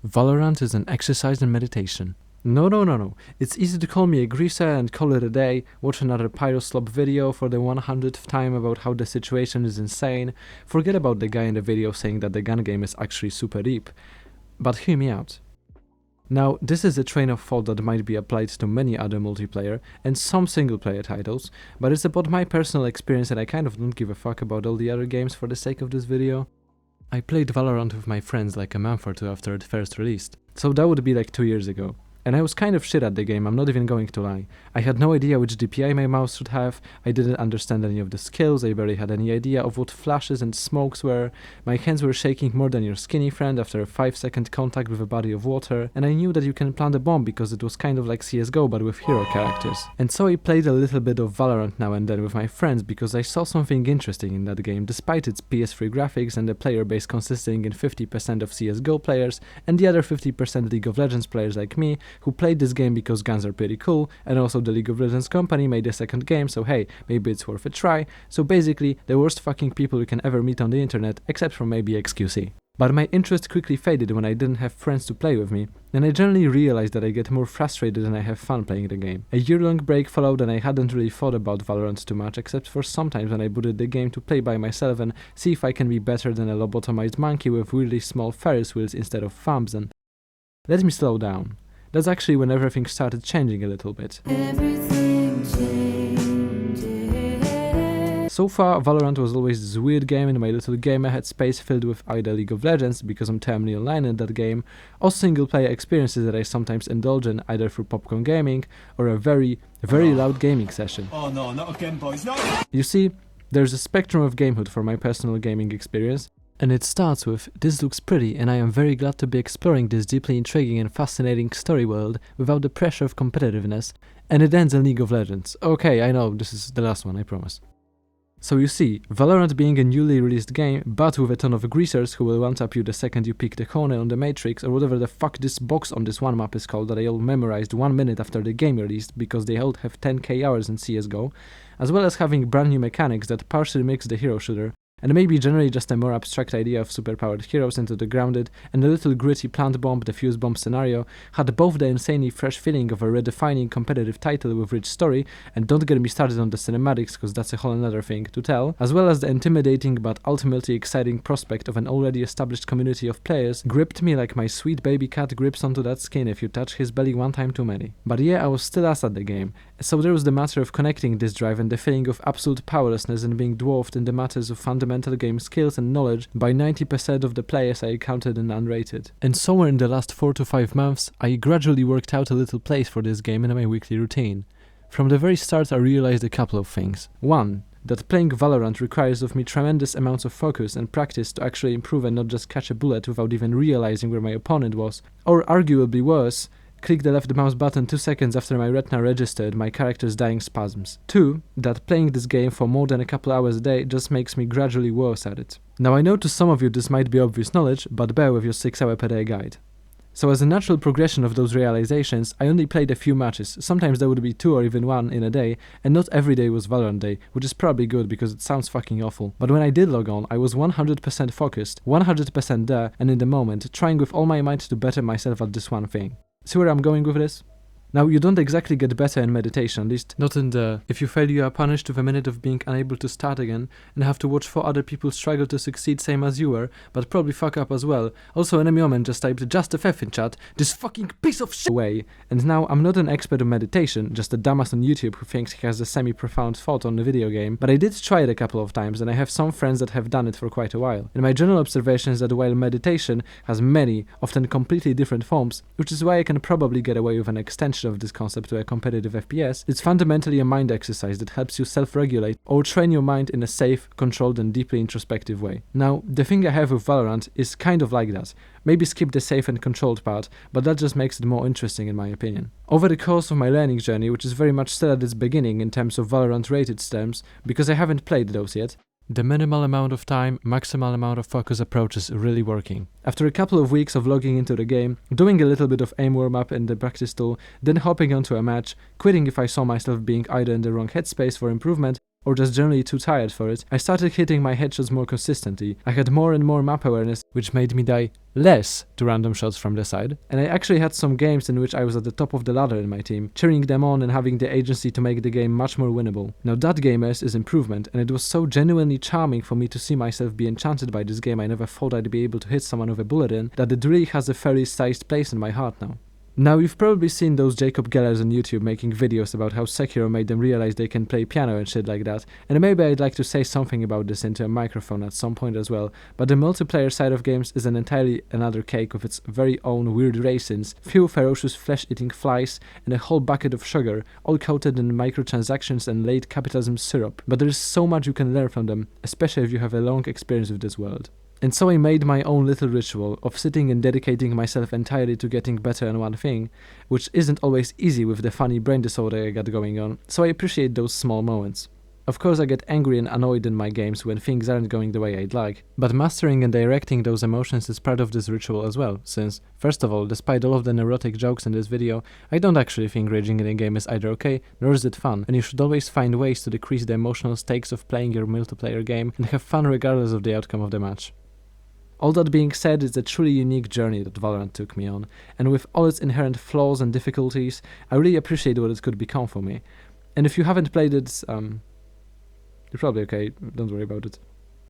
Valorant is an exercise in meditation. No. It's easy to call me a greaser and call it a day, watch another Pyroslop video for the 100th time about how the situation is insane, forget about the guy in the video saying that the gun game is actually super deep. But hear me out. Now, this is a train of thought that might be applied to many other multiplayer and some single-player titles, but it's about my personal experience and I kind of don't give a fuck about all the other games for the sake of this video. I played Valorant with my friends like a month or two after it first released, so that would be like 2 years ago. And I was kind of shit at the game, I'm not even going to lie. I had no idea which DPI my mouse should have, I didn't understand any of the skills, I barely had any idea of what flashes and smokes were, my hands were shaking more than your skinny friend after a 5-second contact with a body of water, and I knew that you can plant a bomb because it was kind of like CSGO but with hero characters. And so I played a little bit of Valorant now and then with my friends because I saw something interesting in that game despite its PS3 graphics and the player base consisting in 50% of CSGO players and the other 50% League of Legends players like me, who played this game because guns are pretty cool, and also the League of Legends company made a second game, so hey, maybe it's worth a try. So basically, the worst fucking people you can ever meet on the internet, except for maybe XQC. But my interest quickly faded when I didn't have friends to play with me, and I generally realized that I get more frustrated than I have fun playing the game. A year-long break followed and I hadn't really thought about Valorant too much, except for sometimes when I booted the game to play by myself and see if I can be better than a lobotomized monkey with really small Ferris wheels instead of thumbs, and let me slow down. That's actually when everything started changing a little bit. So far, Valorant was always this weird game in my little gamer headspace filled with either League of Legends, because I'm terminally online in that game, or single-player experiences that I sometimes indulge in either through popcorn gaming or a very loud gaming session. Oh no, not again boys, no! You see, there's a spectrum of gamehood for my personal gaming experience, and it starts with, this looks pretty and I am very glad to be exploring this deeply intriguing and fascinating story world without the pressure of competitiveness, and it ends in League of Legends. Okay, I know, this is the last one, I promise. So you see, Valorant being a newly released game, but with a ton of greasers who will one-tap you the second you pick the corner on the Matrix or whatever the fuck this box on this one map is called that I all memorized 1 minute after the game released because they all have 10k hours in CSGO, as well as having brand new mechanics that partially mix the hero shooter, and maybe generally just a more abstract idea of superpowered heroes into the grounded and a little gritty plant bomb, defuse bomb scenario, had both the insanely fresh feeling of a redefining competitive title with rich story, and don't get me started on the cinematics because that's a whole another thing to tell, as well as the intimidating but ultimately exciting prospect of an already established community of players gripped me like my sweet baby cat grips onto that skin if you touch his belly one time too many. But yeah, I was still ass at the game, so there was the matter of connecting this drive and the feeling of absolute powerlessness and being dwarfed in the matters of fundamental game skills and knowledge by 90% of the players I encountered and unrated. And somewhere in the last 4 to 5 months, I gradually worked out a little place for this game in my weekly routine. From the very start I realized a couple of things. 1. That playing Valorant requires of me tremendous amounts of focus and practice to actually improve and not just catch a bullet without even realizing where my opponent was, or arguably worse, click the left mouse button 2 seconds after my retina registered my character's dying spasms. 2. That playing this game for more than a couple hours a day just makes me gradually worse at it. Now I know to some of you this might be obvious knowledge, but bear with your 6-hour per day guide. So as a natural progression of those realizations, I only played a few matches, sometimes there would be 2 or even 1 in a day, and not every day was Valorant day, which is probably good because it sounds fucking awful. But when I did log on, I was 100% focused, 100% there and in the moment, trying with all my might to better myself at this one thing. See where I'm going with this? Now, you don't exactly get better in meditation, at least not in the if you fail you are punished with a minute of being unable to start again and have to watch 4 other people struggle to succeed same as you were, but probably fuck up as well. Also, Enemy Omen just typed just a F in chat, this fucking piece of shit away. And now, I'm not an expert in meditation, just a dumbass on YouTube who thinks he has a semi-profound thought on the video game, but I did try it a couple of times and I have some friends that have done it for quite a while. And my general observation is that while meditation has many, often completely different forms, which is why I can probably get away with an extension of this concept to a competitive FPS, it's fundamentally a mind exercise that helps you self-regulate or train your mind in a safe, controlled and deeply introspective way. Now, the thing I have with Valorant is kind of like that. Maybe skip the safe and controlled part, but that just makes it more interesting in my opinion. Over the course of my learning journey, which is very much still at its beginning in terms of Valorant rated terms, because I haven't played those yet, the minimal amount of time, maximal amount of focus approach is really working. After a couple of weeks of logging into the game, doing a little bit of aim warm-up in the practice tool, then hopping onto a match, quitting if I saw myself being either in the wrong headspace for improvement, or just generally too tired for it, I started hitting my headshots more consistently. I had more and more map awareness, which made me die less to random shots from the side, and I actually had some games in which I was at the top of the ladder in my team, cheering them on and having the agency to make the game much more winnable. Now that, gamers, is improvement, and it was so genuinely charming for me to see myself be enchanted by this game I never thought I'd be able to hit someone with a bullet in, that it really has a fairly sized place in my heart now. Now, you've probably seen those Jacob Gellers on YouTube making videos about how Sekiro made them realize they can play piano and shit like that, and maybe I'd like to say something about this into a microphone at some point as well, but the multiplayer side of games is an entirely another cake with its very own weird raisins, few ferocious flesh-eating flies, and a whole bucket of sugar, all coated in microtransactions and late capitalism syrup, but there is so much you can learn from them, especially if you have a long experience with this world. And so I made my own little ritual of sitting and dedicating myself entirely to getting better at one thing, which isn't always easy with the funny brain disorder I got going on, so I appreciate those small moments. Of course, I get angry and annoyed in my games when things aren't going the way I'd like, but mastering and directing those emotions is part of this ritual as well, since, first of all, despite all of the neurotic jokes in this video, I don't actually think raging in a game is either okay, nor is it fun, and you should always find ways to decrease the emotional stakes of playing your multiplayer game and have fun regardless of the outcome of the match. All that being said, it's a truly unique journey that Valorant took me on, and with all its inherent flaws and difficulties, I really appreciate what it could become for me. And if you haven't played it, you're probably okay, don't worry about it.